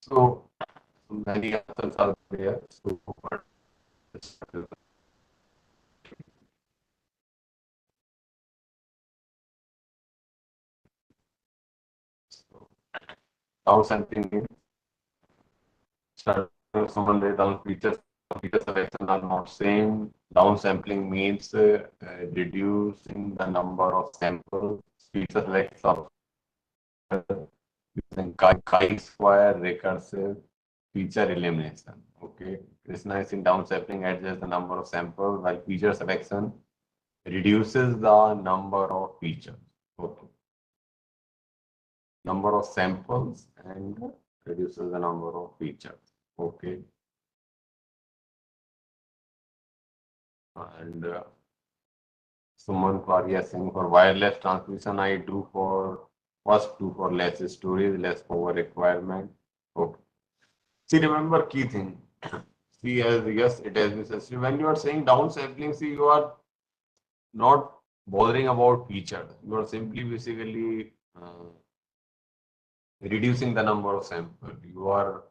So many answers are there. So what is downsampling means someone lays down feature selection are not same. Downsampling means reducing the number of samples. Feature selection using chi-square recursive feature elimination. Okay, Krishna is in downsampling adjusts the number of samples while feature selection reduces the number of features. Okay, number of samples and reduces the number of features. Okay, and Suman Faria saying for wireless transmission, I do for first do for less storage, less power requirement. Okay. See, remember key thing. See, as yes, it has been said. When you are saying downsampling, see, you are not bothering about features. You are simply basically reducing the number of samples. You are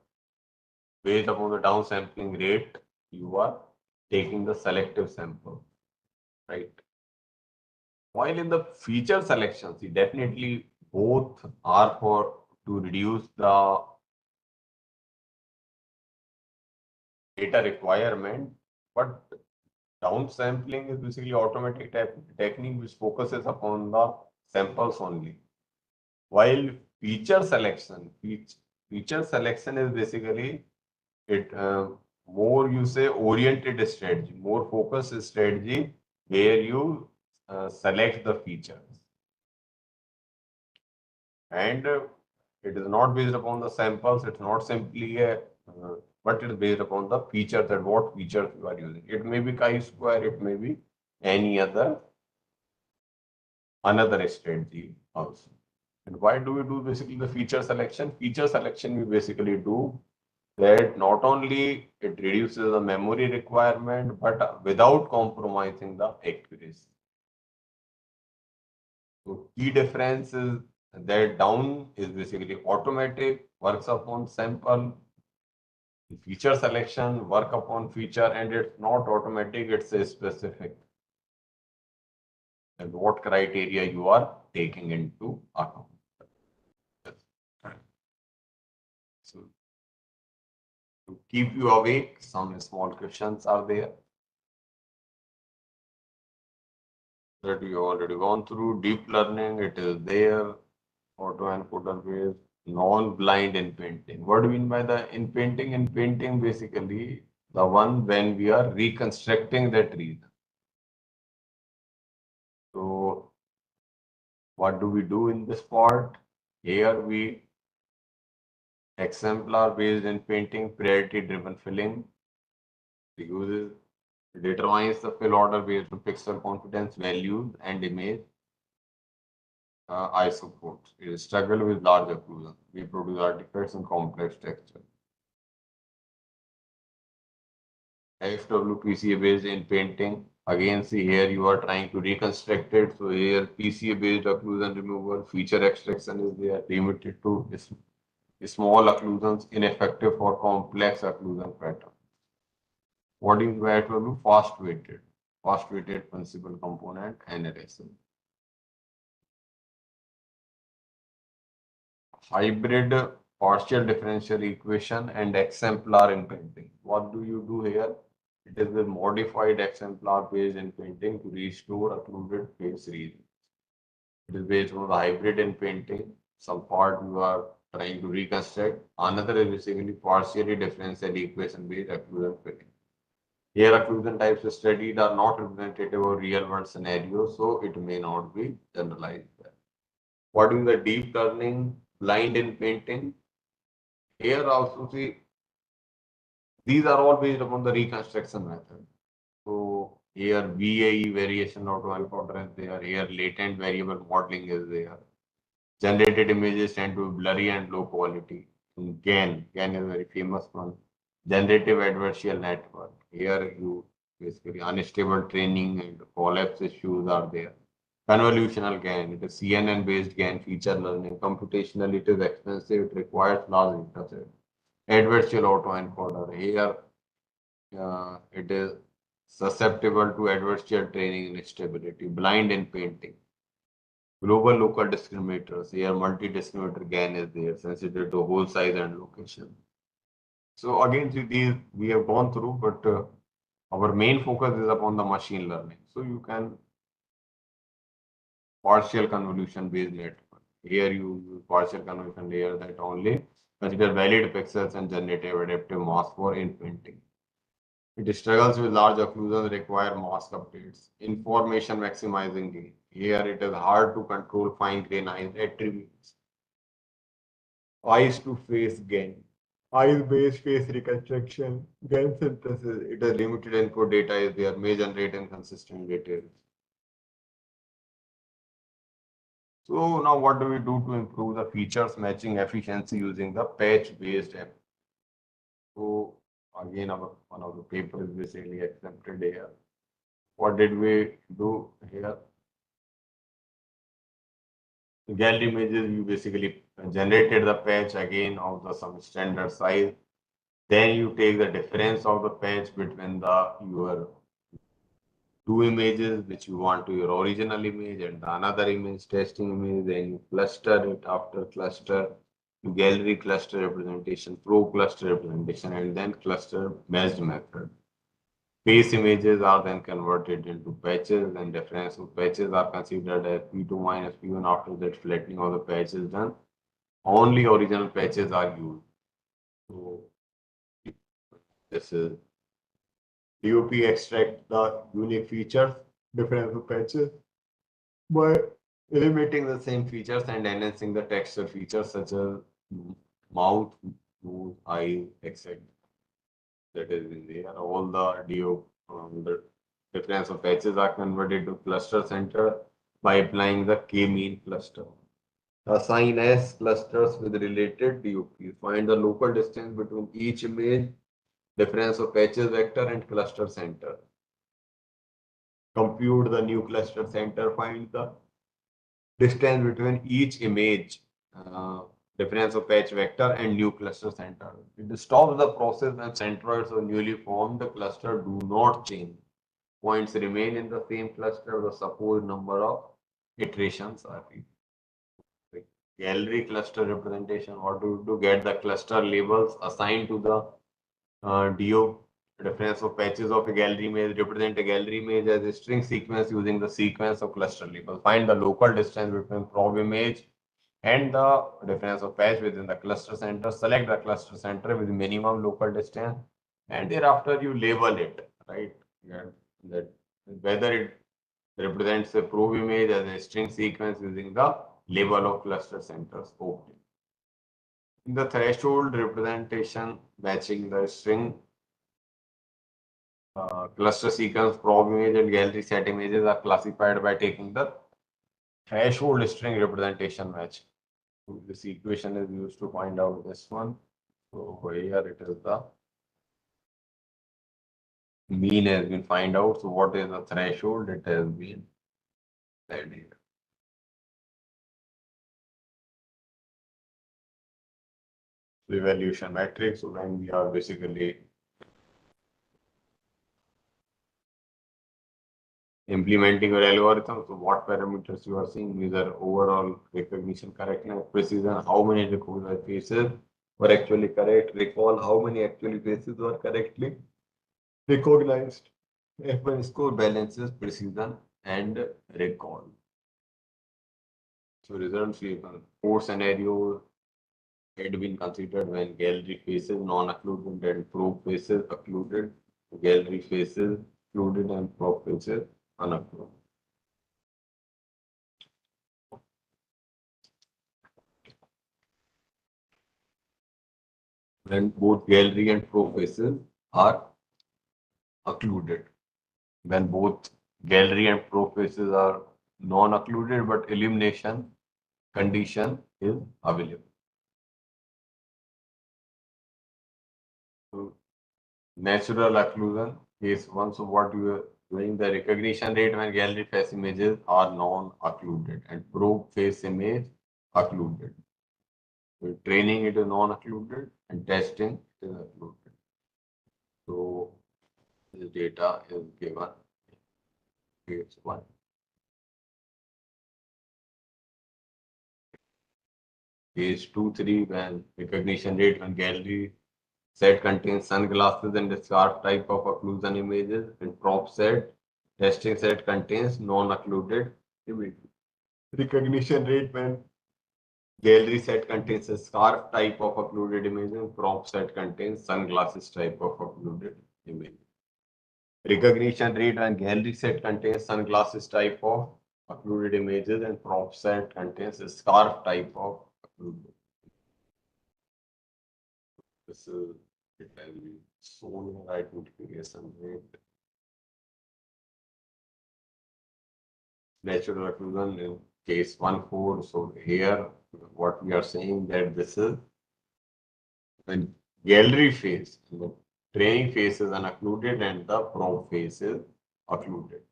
based upon the downsampling rate. You are taking the selective sample, right? While in the feature selection, see, definitely both are for to reduce the data requirement, but downsampling is basically automatic technique which focuses upon the samples only. While feature selection is basically it more you say oriented strategy, more focused strategy where you select the features and it is not based upon the samples. It's not simply a but it is based upon the feature that what features you are using. It may be chi-square, it may be any another strategy also. And why do we do basically the feature selection? Feature selection we basically do that not only it reduces the memory requirement, but without compromising the accuracy. So key difference is that down is basically automatic, works upon sample, feature selection, work upon feature, and it's not automatic, it's a specific. And what criteria you are taking into account. So to keep you awake, some small questions are there that you already gone through. Deep learning, it is there. Auto encoder based, non-blind in painting. What do you mean by the in painting? In painting, basically, the one when we are reconstructing that reason. So, what do we do in this part? Here we exemplar based in painting, priority driven filling. It uses determines the fill order based on pixel confidence values and image isopods. It is struggle with large occlusion. We produce artifacts and complex texture. FWPCA based in painting. Again, see here you are trying to reconstruct it. So here PCA based occlusion removal, feature extraction is there, limited to small occlusions, ineffective for complex occlusion pattern. What do you mean by FW? Fast weighted principal component and eraser. Hybrid partial differential equation and exemplar in painting. What do you do here? It is the modified exemplar based in painting to restore occluded face region. It is based on the hybrid in painting. Some part you are trying to reconstruct. Another is basically partially differential equation based occlusion filling. Here occlusion types studied are not representative of real world scenarios, so it may not be generalized. What is the deep learning blind in painting? Here also see these are all based upon the reconstruction method. So here VAE variation auto encoder is there. Here latent variable modeling is there. Generated images tend to be blurry and low quality. And GAN is a very famous one. Generative adversarial network. Here you basically unstable training and collapse issues are there. Convolutional GAN, it is CNN based GAN feature learning. Computationally, it is expensive. It requires large data set. Adversarial autoencoder. Here, it is susceptible to adversarial training instability. Blind in painting. Global local discriminators. Here, multi-discriminator GAN is there, sensitive to hole size and location. So again, these we have gone through, but our main focus is upon the machine learning. So you can partial convolution based network. Here you use partial convolution layer that only consider valid pixels and generative adaptive mask for inprinting. It struggles with large occlusions, require mask updates. Information maximizing gain. Here it is hard to control fine grained attributes. Eyes to face gain. Eyes based face reconstruction. Gain synthesis. It is limited input data is there, may generate inconsistent details. So now what do we do to improve the features matching efficiency using the patch-based app? So again, one of the papers is basically accepted here. What did we do here? The gallery images, you basically generated the patch again of the some standard size. Then you take the difference of the patch between the your two images which you want to your original image and the another image testing image, then you cluster it after cluster, gallery cluster representation, pro cluster representation, and then cluster meshed method. Face images are then converted into patches and difference of patches are considered as P2 minus P1 after that flattening of the patch is done. Only original patches are used. So this is DOP extract the unique features, difference of patches by eliminating the same features and enhancing the texture features such as mouth, nose, eye, etc. That is in there. All the difference of patches are converted to cluster center by applying the k-mean cluster. Assign S clusters with related DOPs. Find the local distance between each image, difference of patches vector and cluster center. Compute the new cluster center. Find the distance between each image, difference of patch vector and new cluster center. It stops the process when centroids of newly formed cluster do not change. Points remain in the same cluster. The supposed number of iterations are repeated. Gallery cluster representation. What do you do? Get the cluster labels assigned to the DO. Difference of patches of a gallery image. Represent a gallery image as a string sequence using the sequence of cluster labels. Find the local distance between probe image and the difference of patch within the cluster center. Select the cluster center with minimum local distance, and thereafter you label it, right? Yeah, that whether it represents a probe image as a string sequence using the label of cluster centers. Okay. In the threshold representation, matching the string cluster sequence, probe image, and gallery set images are classified by taking the threshold string representation match. So this equation is used to find out this one. So here it is the mean has been find out. So what is the threshold? It has been said here. Evaluation matrix. So when we are basically implementing your algorithm, so what parameters you are seeing? These are overall recognition correctness, precision, how many recognized faces were actually correct, recall how many actually faces were correctly recognized, F1 score, balances, precision, and recall. So results we have 4 scenarios had been considered when gallery faces non-occluded and probe faces occluded, gallery faces occluded and probe faces unoccluded. When both gallery and probe faces are occluded. When both gallery and probe faces are non-occluded but elimination condition is available. So natural occlusion is one. So what you are doing, the recognition rate when gallery face images are non-occluded and probe face image occluded. So training it is non-occluded and testing it is occluded. So this data is given case 1. Case 2, 3, when recognition rate when gallery set contains sunglasses and the scarf type of occlusion images, and prop set testing set contains non-occluded images. Recognition rate when gallery set contains a scarf type of occluded image and prop set contains sunglasses type of occluded image. Recognition rate when gallery set contains sunglasses type of occluded images and prop set contains a scarf type of occluded. This is it has been shown in right multiplication rate. Natural occlusion in case 1-4. So here what we are saying that this is when gallery phase, the training phase is unoccluded and the prop phase is occluded.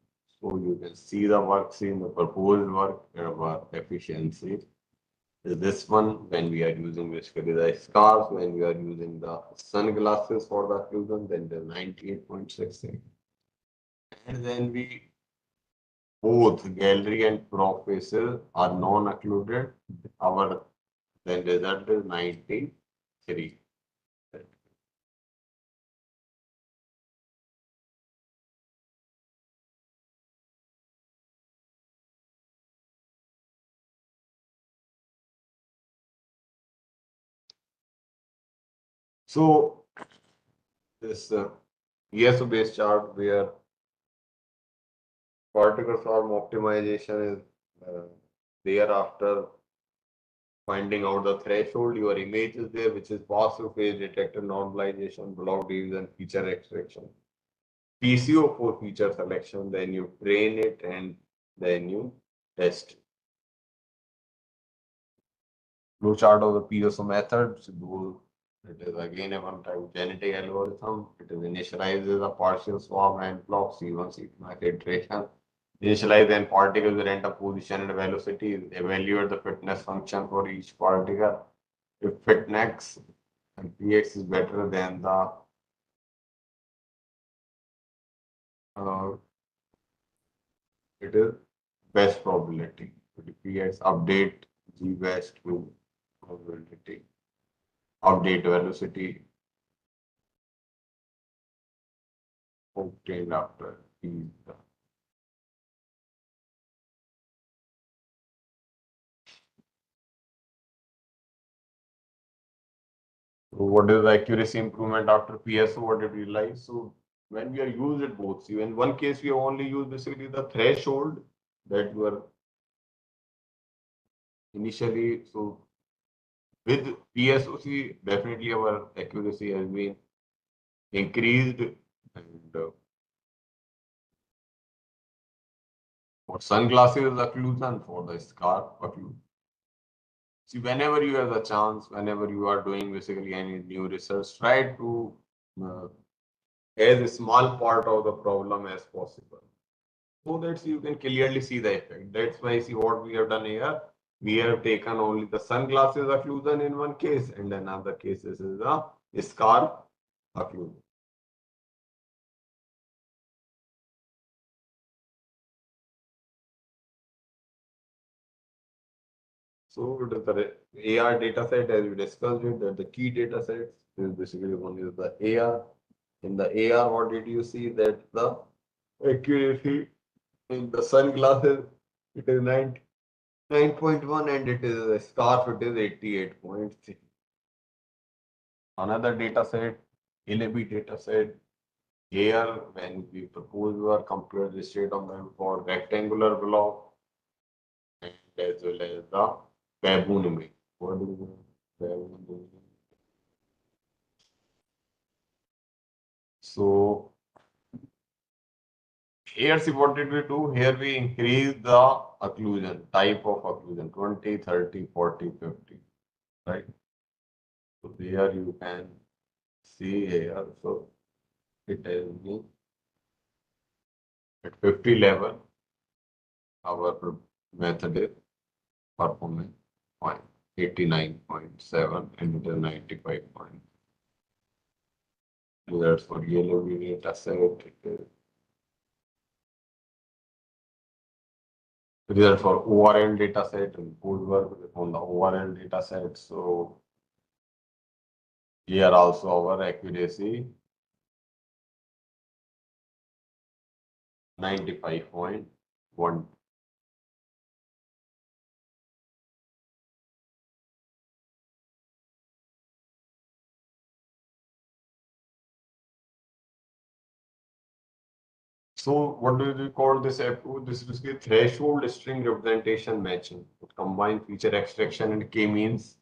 So you can see the work seen, the proposed work efficiency is this one when we are using basically the scarf, when we are using the sunglasses for the occlusion, then the 98.68. And then we both gallery and prop faces are non-occluded. Our then result is 93. So this ESO based chart where particle form optimization is there after finding out the threshold, your image is there, which is pass-through phase detector normalization, block division, feature extraction. PCO for feature selection, then you train it and then you test. Flow chart of the PSO method. So it is again a one-time genetic algorithm. It is initializes a partial swap and block C1, C2 iteration. Initialize then particles will enter position and velocity. Evaluate the fitness function for each particle. If fitness and Px is better than the it is best probability. Px update G best to probability. Update velocity obtained after P. So what is the accuracy improvement after PSO? What did we realize? So when we are used it both, see in one case we have only used basically the threshold that were initially. So with PSOC definitely our accuracy has been increased, and for sunglasses occlusion, for the scarf occlusion. See, whenever you have the chance, whenever you are doing basically any new research, try to as a small part of the problem as possible, so that you can clearly see the effect. That's why see what we have done here. We have taken only the sunglasses occlusion in one case, and in another cases is the scarf occlusion. So it is the AR data set as we discussed it, that the key data sets is basically one is the AR. In the AR, what did you see that the accuracy in the sunglasses it is 9.1 and it is a scarf it is 88.3. Another data set, LAB data set, here when we propose our compare the state of them for rectangular block and as well as the baboon image. What is the baboon image? So here see what did we do? Here we increase the occlusion, type of occlusion, 20, 30, 40, 50, right? So there you can see here. So it tells me at 50 level, our method is performing fine, 89.7 and it is 95. Results for yellow data set. Result for ORL data set and good work on the ORL data set. So here also our accuracy 95.1. So what do you call this approach? This is basically threshold string representation matching. It combines feature extraction and k-means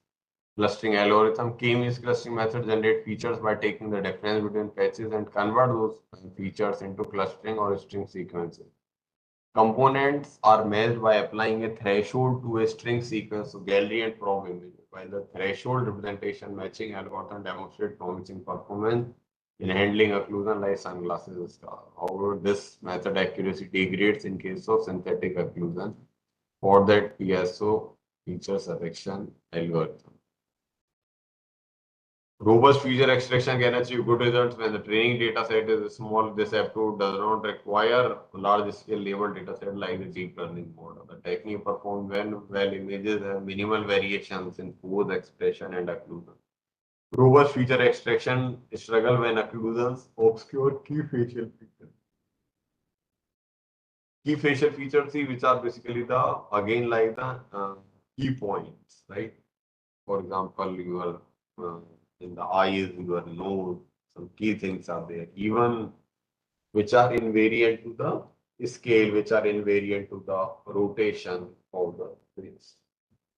clustering algorithm. K-means clustering method generate features by taking the difference between patches and convert those features into clustering or string sequences. Components are measured by applying a threshold to a string sequence, so gallery and probe image. While the threshold representation matching algorithm demonstrates promising performance in handling occlusion like sunglasses and stars. However, this method accuracy degrades in case of synthetic occlusion. For that, PSO feature selection algorithm. Robust feature extraction can achieve good results when the training data set is small. This approach does not require large scale label data set like the deep learning model. The technique performs well images have minimal variations in pose, expression, and occlusion. Robust feature extraction struggle when occlusions obscure key facial features. Key facial features, see, which are basically the again like the key points, right? For example, your in the eyes, your nose, some key things are there, even which are invariant to the scale, which are invariant to the rotation of the face.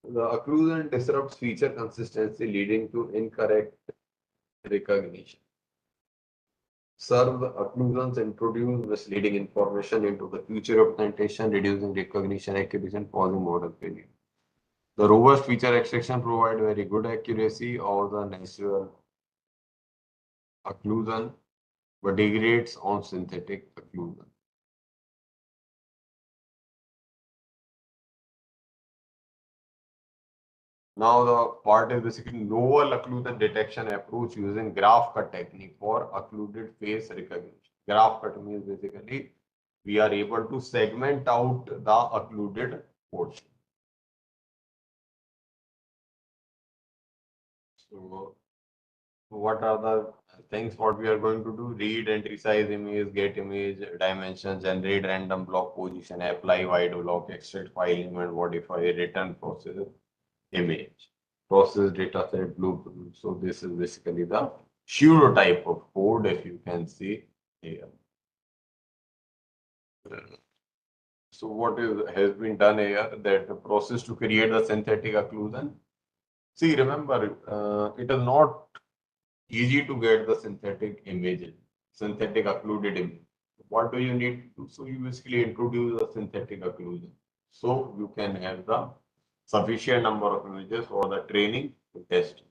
The occlusion disrupts feature consistency, leading to incorrect recognition. Serve occlusions introduce misleading information into the future representation, reducing recognition accuracy and causing model failure. The robust feature extraction provide very good accuracy of the natural occlusion, but degrades on synthetic occlusion. Now the part is basically novel occlusion detection approach using graph cut technique for occluded face recognition. Graph cut means basically we are able to segment out the occluded portion. So what are the things what we are going to do? Read and resize image, get image dimension, generate random block position, apply white block, extract file element, modify, return process image, process data set blueprint. So this is basically the pseudo type of code, if you can see here. So what has been done here, that the process to create the synthetic occlusion. See, remember, it is not easy to get the synthetic images, synthetic occluded image. What do you need to do? So you basically introduce a synthetic occlusion. So you can have the sufficient number of images for the training to test.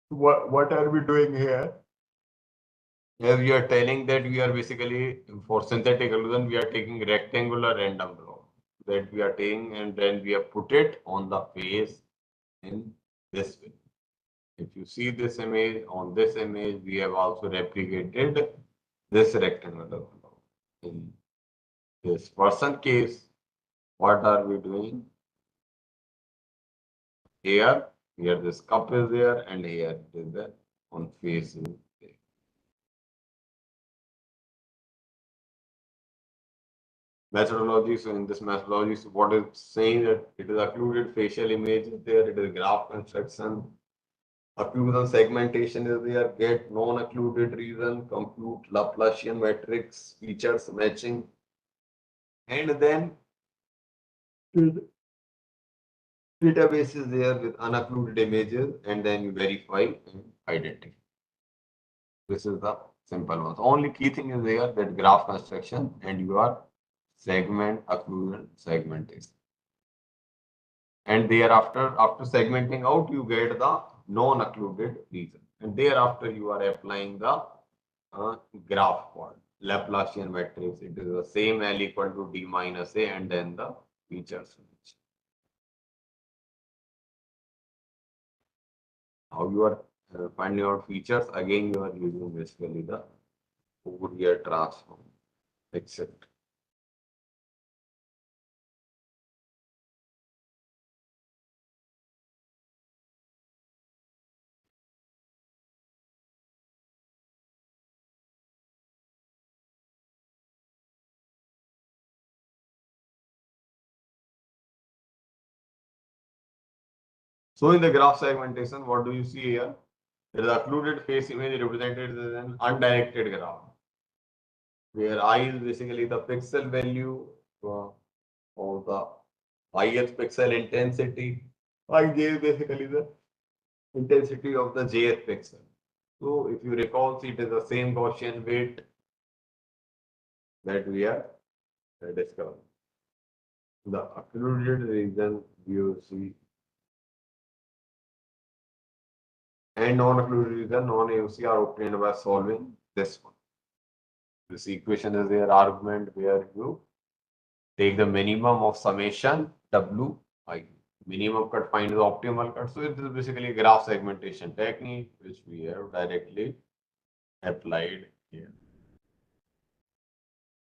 What are we doing here? As we are telling that we are basically for synthetic occlusion, we are taking rectangular random block that we are taking and then we have put it on the face in this way. If you see this image, on this image, we have also replicated this rectangular block. In this person case, what are we doing? Here this cup is there, and here it is there on face is there. Methodology. So in this methodology, so what is saying that it is occluded facial image is there, it is graph construction, occlusion segmentation is there, get non-occluded region, compute Laplacian matrix, features matching, and then database is there with unoccluded images, and then you verify and identify. This is the simple one. The only key thing is there that graph construction and your segment occlusion segmentation. And thereafter, after segmenting out, you get the non-occluded region. And thereafter, you are applying the graph part, Laplacian matrix. It is the same L equal to D minus A, and then the features. How you are finding out features, again you are using basically the Fourier transform, etc. So in the graph segmentation, what do you see here? There is occluded face image represented as an undirected graph, where I is basically the pixel value of the ith pixel intensity. I j is basically the intensity of the jth pixel. So if you recall, it is the same Gaussian weight that we are discovering. The occluded region you see and non-occluded region, non-AOC are obtained by solving this one. This equation is their argument where you take the minimum of summation Wi. Minimum cut find the optimal cut. So it is basically a graph segmentation technique which we have directly applied here.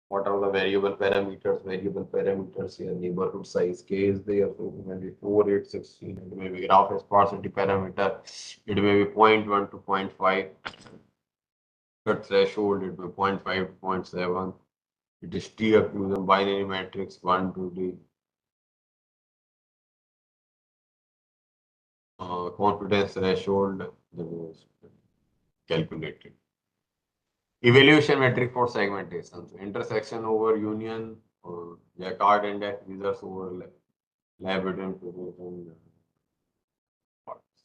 What are the variable parameters? Variable parameters here, neighborhood size k is there. So it may be 4, 8, 16. It may be graph sparsity parameter. It may be 0.1 to 0.5. Cut threshold, it may be 0.5 to 0.7. It is T occlusion binary matrix 1 to the confidence threshold that was calculated. Evaluation metric for segmentation. So intersection over union or Jacquard index, results over lab between and parts.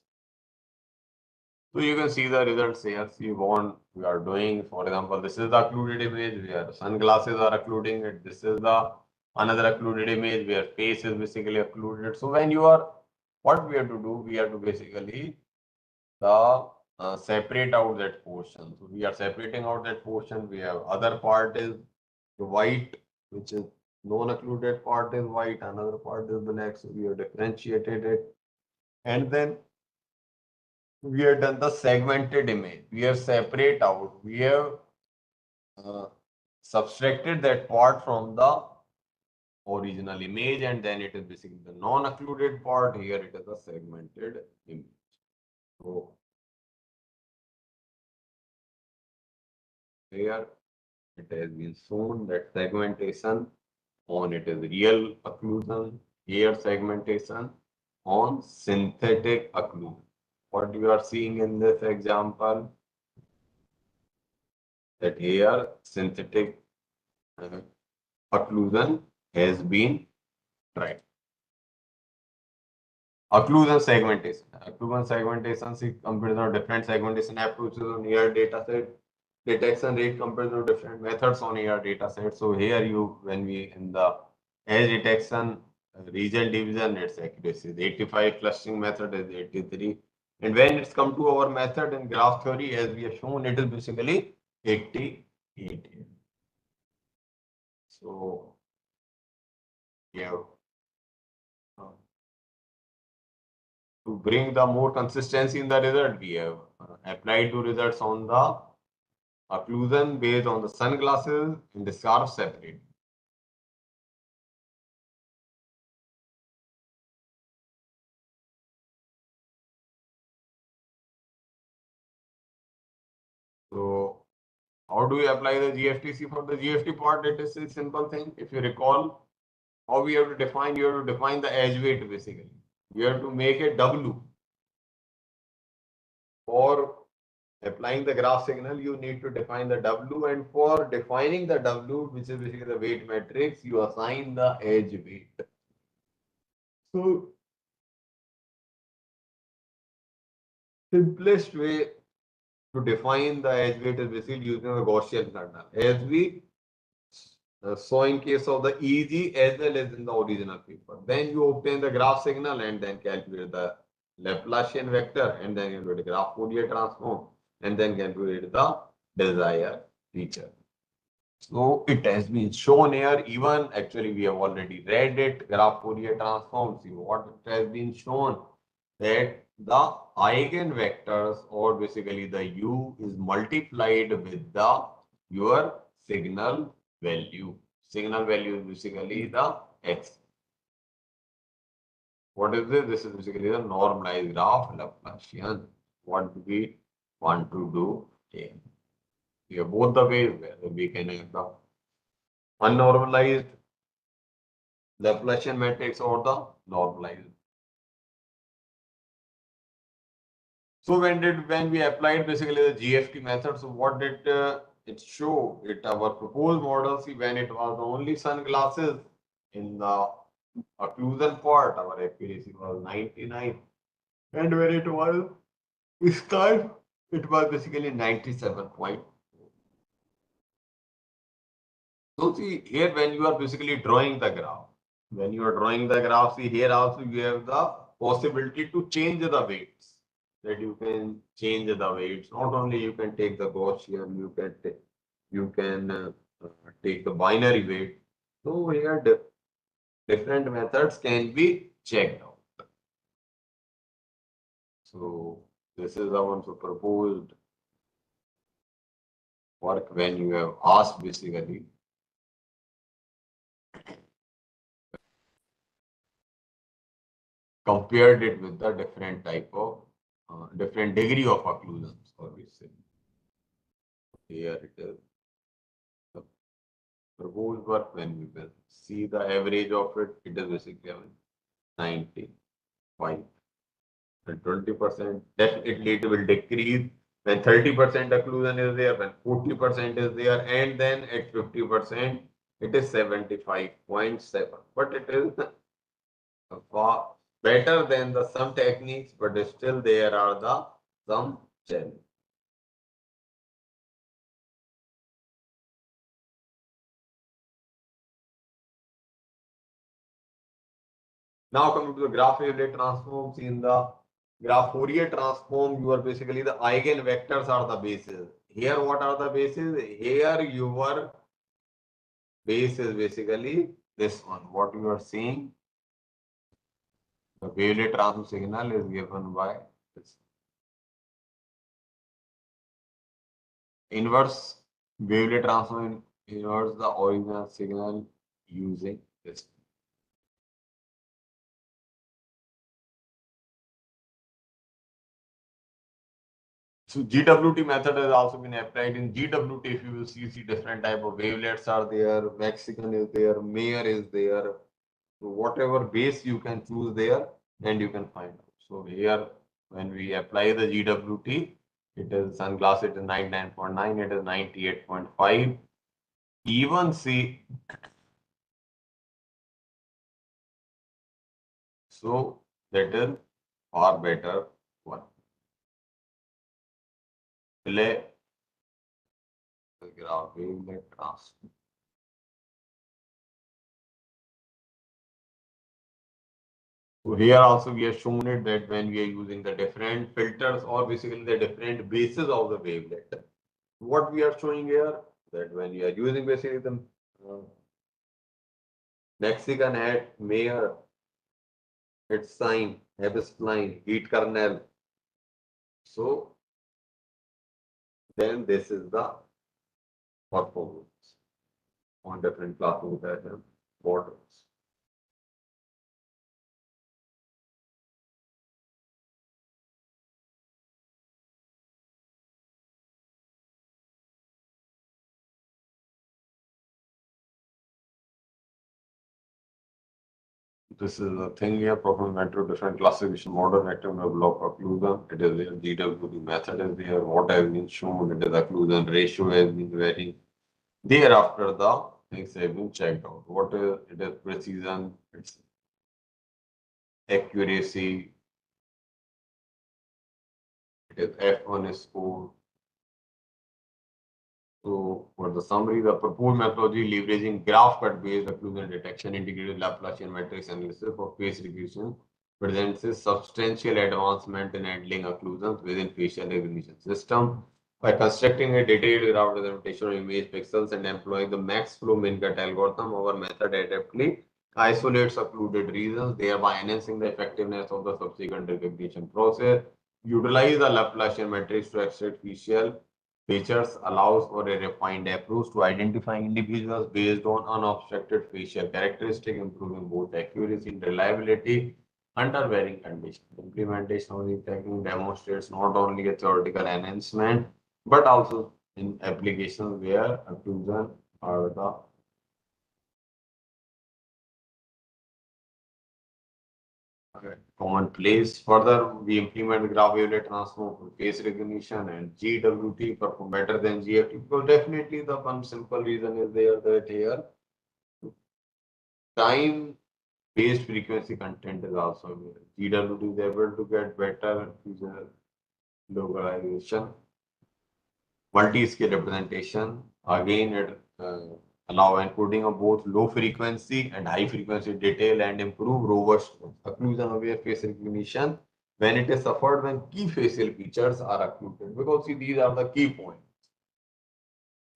So you can see the results here. See what we are doing. For example, this is the occluded image where sunglasses are occluding it. This is the another occluded image where face is basically occluded. So when you are, what we have to do, we have to basically separate out that portion. So we are separating out that portion. We have other part is the white, which is non-occluded part is white, another part is black. So we have differentiated it. And then we have done the segmented image. We have separate out. We have subtracted that part from the original image, and then it is basically the non-occluded part. Here it is a segmented image. So here it has been shown that segmentation on it is real occlusion, here segmentation on synthetic occlusion. What you are seeing in this example, that here synthetic occlusion has been tried. Occlusion segmentation. Occlusion segmentation see comparison of different segmentation approaches on here data set. Detection rate comparison of different methods on here data set. So here you, when we in the edge detection region division, its accuracy is 85, clustering method is 83. And when it's come to our method in graph theory, as we have shown, it is basically 88. So yeah. To bring the more consistency in the result, we have applied two results on the occlusion based on the sunglasses and the scarf separate. So how do we apply the GFTC? For the GFT part, it is a simple thing. If you recall, how we have to define, you have to define the edge weight basically. You have to make a W. For applying the graph signal, you need to define the W, and for defining the W, which is basically the weight matrix, you assign the edge weight. So simplest way to define the edge weight is basically using the Gaussian kernel. As we saw in case of the EG as well as in the original paper. Then you obtain the graph signal and then calculate the Laplacian vector, and then you do the graph Fourier transform, and then calculate the desired feature. So it has been shown here. Even actually we have already read it. Graph Fourier transform. See what it has been shown. that the eigenvectors or basically the u is multiplied with the your signal value. Signal value is basically the x. What is this? This is basically the normalized graph Laplacian. What do we want to do here? We have both the ways where we can have the unnormalized Laplacian matrix or the normalized. So when we applied basically the GFT method, so what did it show? It our proposed model, see when it was only sunglasses in the occlusion part, our accuracy was 99. And when it was sky, it was basically 97 point. So see here when you are basically drawing the graph, when you are drawing the graph, see here also you have the possibility to change the weights. That you can change the weights. Not only you can take the Gaussian, you can take the binary weight. So here different methods can be checked out. So this is our proposed work when you have asked basically compared it with the different type of different degree of occlusions, or we say here it is the proposed work when we will see the average of it, it is basically 95 and 20%. Definitely it will decrease when 30% occlusion is there, when 40% is there, and then at 50% it is 75.7. But it is far better than the some techniques, but still there are the some challenges. Now coming to the graph Fourier transforms, in the graph Fourier transform, you are basically the eigenvectors are the bases. Here what are the bases? Here your base is basically this one. What you are seeing, the wavelet transform signal is given by this inverse wavelet transform inverse the original signal using this. So GWT method has also been applied. In GWT, if you will see different type of wavelets are there, Mexican is there, Mayer is there. So whatever base you can choose there, and you can find out. So here, when we apply the GWT, it is sunglass, it is 99.9, it is 98.5. Even see, so that is far better one. Delay the graph wavelet transfer. So here also we have shown it that when we are using the different filters or basically the different bases of the wavelet, what we are showing here that when you are using basically the Mexican hat, Mayer, its sign, Habs line, heat kernel. So then this is the performance on different classes that have borders. This is a thing here, performance metro, different classification model, rectangular block occlusion. It is there, GWT method is there, what has been shown, it is occlusion ratio has been varying. Thereafter, the things have been checked out. What is it is precision, its accuracy, it is F1 score. So for the summary, the proposed methodology leveraging graph cut based occlusion detection integrated Laplacian matrix analysis for face recognition presents a substantial advancement in handling occlusions within facial recognition system. By constructing a detailed graph representation of image pixels and employing the max flow min cut algorithm, our method adeptly isolates occluded regions, thereby enhancing the effectiveness of the subsequent recognition process. Utilize the Laplacian matrix to extract facial features, allows for a refined approach to identifying individuals based on unobstructed facial characteristics, improving both accuracy and reliability under varying conditions. Implementation of the technique demonstrates not only a theoretical enhancement but also in applications where occlusion are the commonplace. Further, we implement gradual transform for face recognition and GWT perform better than GFT because definitely the one simple reason is there that here time based frequency content is also there. GWT is able to get better user localization, multi-scale representation. Again, it allow encoding of both low frequency and high frequency detail and improve robust occlusion aware face recognition when it is suffered when key facial features are occluded. Because see, these are the key points.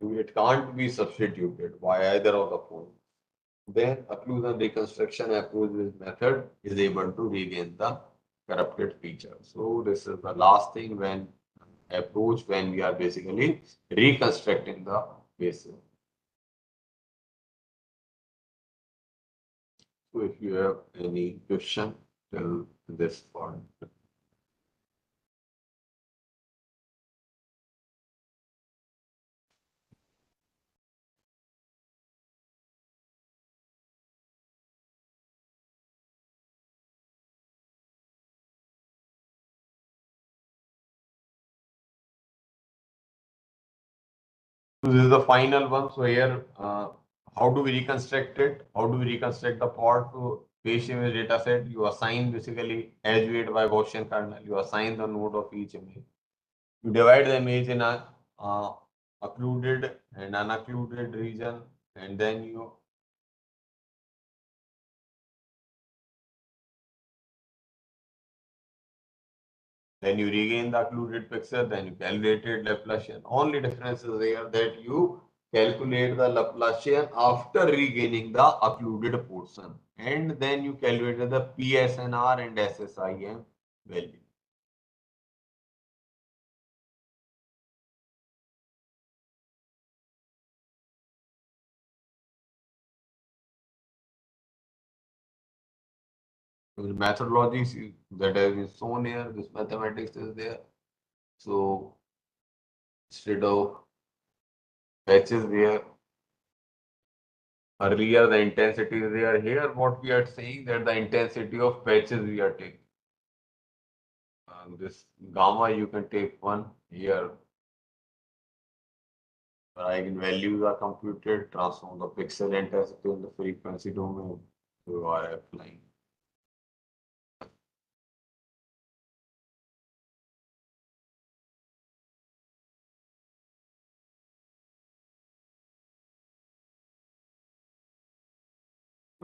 It can't be substituted by either of the points. Then occlusion reconstruction approach method is able to regain the corrupted feature. So this is the last thing when approach when we are basically reconstructing the faces. So if you have any question till this point. So this is the final one. So here, how do we reconstruct it? How do we reconstruct the part to face image data set? You assign basically as weight by Gaussian kernel. You assign the node of each image. You divide the image in a occluded and unoccluded region, and then you regain the occluded picture, then you calculated Laplacian. Only difference is there that you calculate the Laplacian after regaining the occluded portion, and then you calculated the PSNR and SSIM value. So the methodologies that have been shown here, this mathematics is there. So instead of patches there, earlier the intensity is there. Here, what we are saying that the intensity of patches we are taking. This gamma you can take one here. Eigenvalues are computed, transform the pixel intensity in the frequency domain to RF line.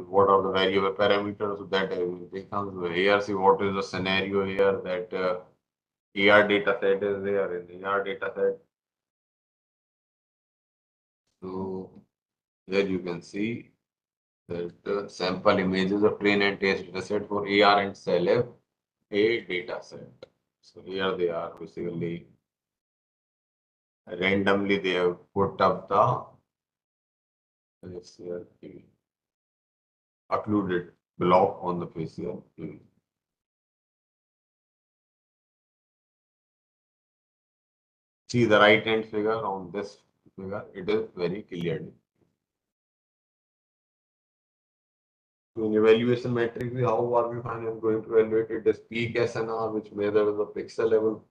What are the variable parameters? So that becomes here. See what is the scenario here that AR data set is there in the AR data set. So here you can see that sample images of train and test data set for AR and CELF a data set. So here they are basically randomly they have put up the facial occluded block on the facial image. See the right hand figure on this figure, it is very clearly. So in evaluation metrics, how are we finally going to evaluate it? This peak SNR, which measures the pixel level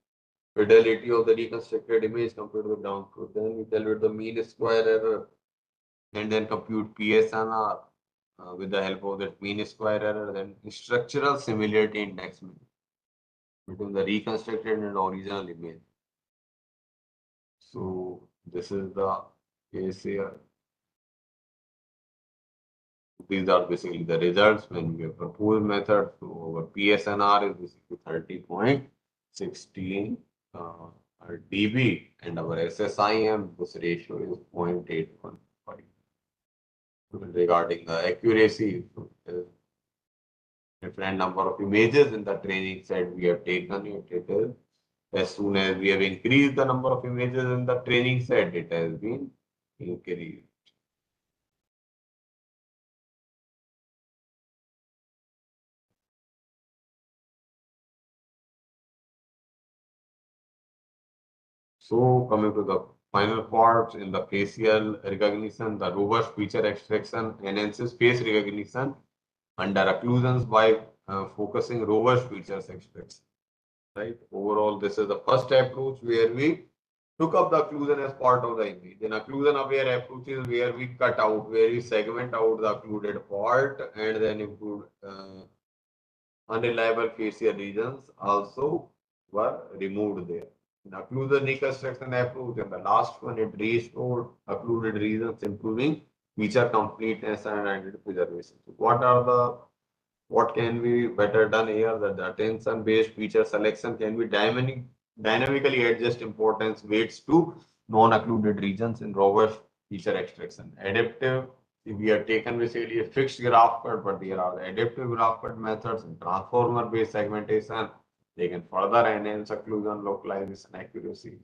fidelity of the reconstructed image compared to the download. Then we calculate the mean square error and then compute PSNR with the help of that mean square error, then structural similarity index between the reconstructed and original image. So this is the case here. These are basically the results when we have proposed method. So our PSNR is basically 30.16 dB and our SSIM, this ratio is 0.815. Regarding the accuracy, different number of images in the training set we have taken it. It is as soon as we have increased the number of images in the training set, it has been increased. So coming to the final part in the facial recognition, the robust feature extraction enhances face recognition under occlusions by focusing robust features extraction. Right. Overall, this is the first approach where we took up the occlusion as part of the image. In occlusion aware approaches where we cut out, where we segment out the occluded part and then include unreliable facial regions also were removed there. In occlusion reconstruction approach, and the last one, it restored occluded regions, improving feature completeness and identity preservation. So what can be better done here? That the attention-based feature selection can be dynamically adjust importance weights to non-occluded regions in robust feature extraction. Adaptive, we have taken basically a fixed graph cut, but there are the adaptive graph cut methods and transformer-based segmentation. They can further enhance occlusion, localization, accuracy.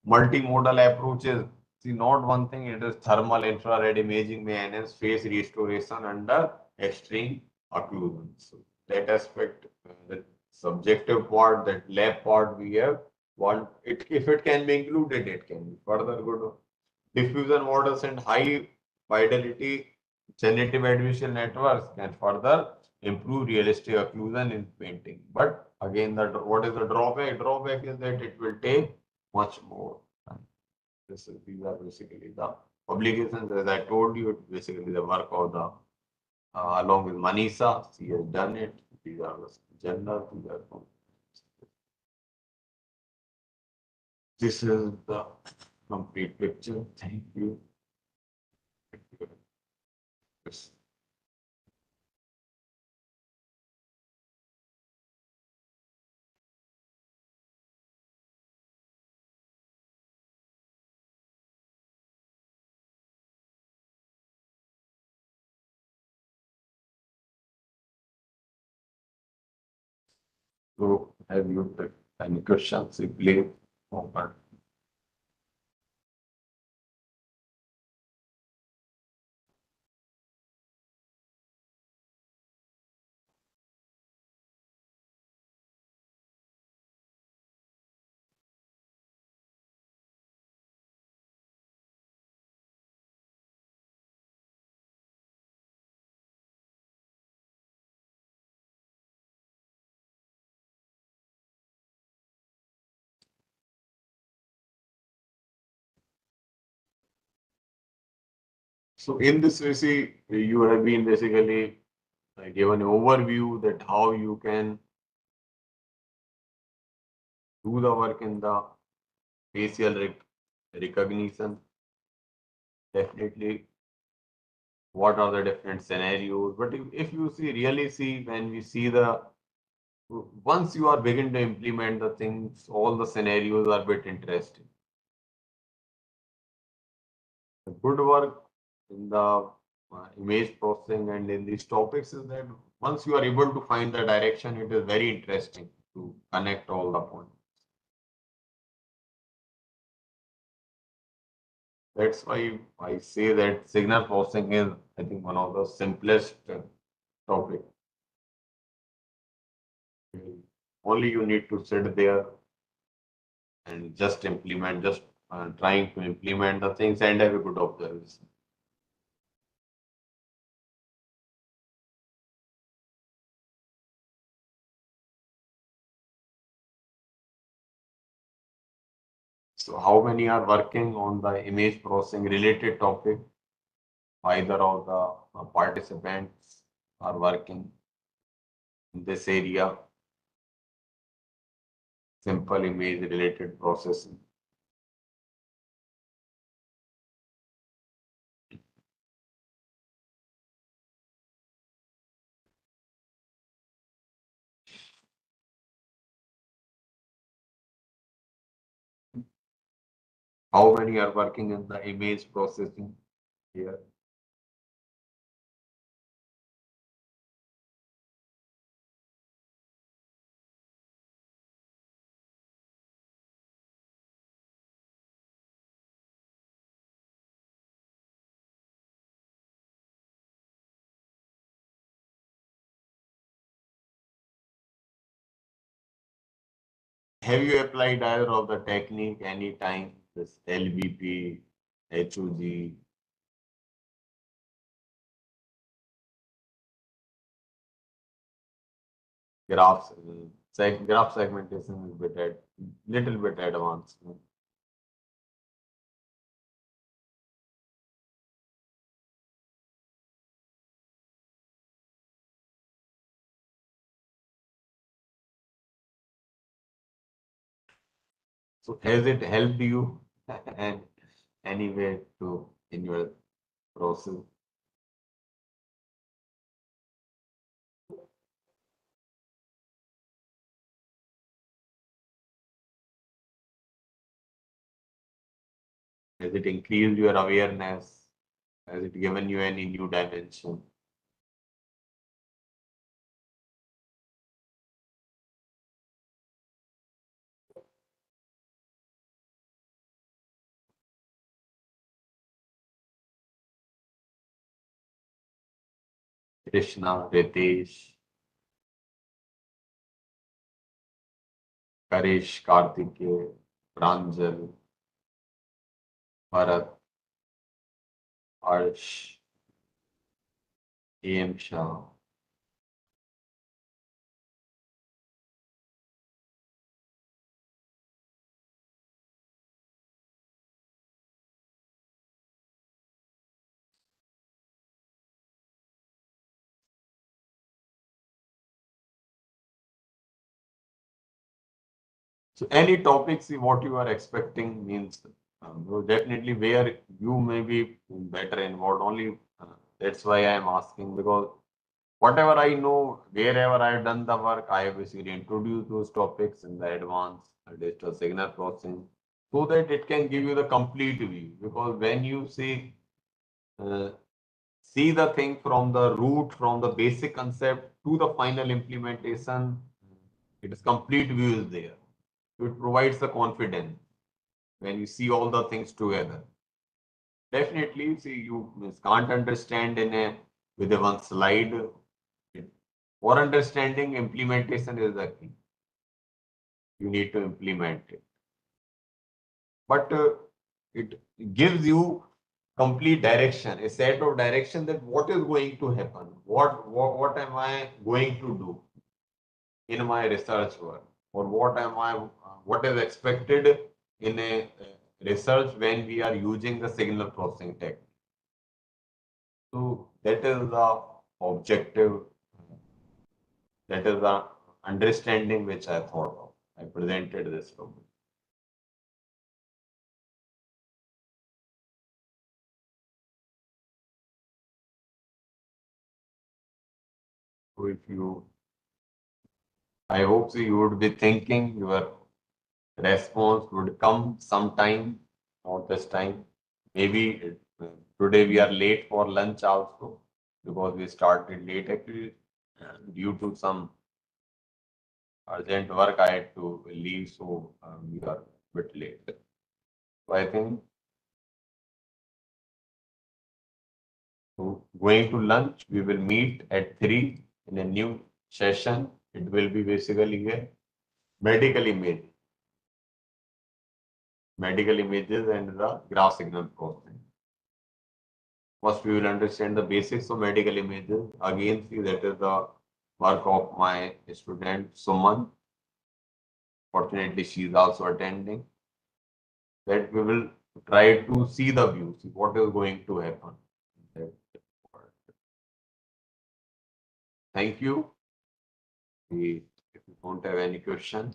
Multimodal approaches. See, not one thing, it is thermal infrared imaging may enhance face restoration under extreme occlusion. So that aspect, the subjective part, that lab part we have want it if it can be included, it can be further good. Diffusion models and high fidelity generative adversarial networks can further improve realistic occlusion in painting. But again, what is the drawback? Drawback is that it will take much more time. These are basically the publications. As I told you, it's basically the work of the along with Manisha. She has done it. These are the journals. This is the complete picture. Thank you. Yes. So, have you any questions? Please open. So, in this essay, you have been basically given an overview that how you can do the work in the facial recognition. Definitely, what are the different scenarios? But if you see really see when we see the once you are begin to implement the things, all the scenarios are a bit interesting. The good work in the image processing and in these topics is that once you are able to find the direction, it is very interesting to connect all the points. That's why I say that signal processing is, I think, one of the simplest topic. Only you need to sit there and just implement, just trying to implement the things and have a good observation. So how many are working on the image processing related topic? Either of the participants are working in this area, simple image related processing. How many are working in the image processing here? Have you applied either of the technique anytime? This LBP, HOG, graphs, graph segmentation is bit at little bit advanced. So has it helped you and any way to in your process? Has it increased your awareness? Has it given you any new dimension? Krishna, Ritesh, Karesh, Kartikeya, Pranjal, Bharat, Arsh, AM Shah. So any topics what you are expecting means definitely where you may be better involved only. That's why I am asking because whatever I know, wherever I have done the work, I have basically introduced those topics in the advanced digital signal processing so that it can give you the complete view. Because when you uh, see the thing from the root, from the basic concept to the final implementation, it is complete view is there. It provides the confidence when you see all the things together. Definitely, see, you can't understand in a with a one slide. For understanding, implementation is the key. You need to implement it, but it gives you complete direction, a set of direction that what is going to happen, what am I going to do in my research work, or what is expected in a research when we are using the signal processing technique. So that is the objective, that is the understanding which I thought of. I presented this to you. So if you, I hope so you would be thinking your response would come sometime, not this time. Maybe today we are late for lunch also because we started late actually due to some urgent work I had to leave, so we are a bit late. So I think so going to lunch, we will meet at 3 in a new session. It will be basically a medical image, medical images and the graph signal processing. First, we will understand the basics of medical images. Again, see that is the work of my student Suman. Fortunately, she is also attending. That we will try to see the view, see what is going to happen. Thank you. If you don't have any question,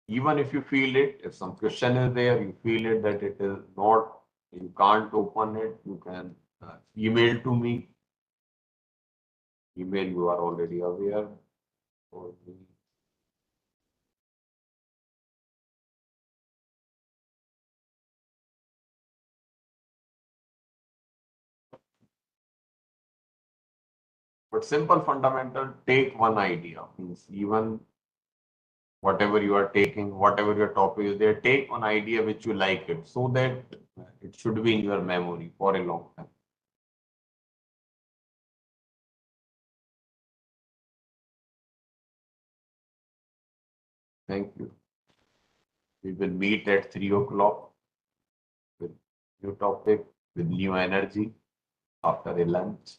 even if you feel it, if some question is there, you feel it that it is not, you can't open it, you can email to me. Email you are already aware. Or but simple fundamental, take one idea. Means even whatever you are taking, whatever your topic is there, take one idea which you like it so that it should be in your memory for a long time. Thank you. We will meet at 3 o'clock with new topic, with new energy after a lunch.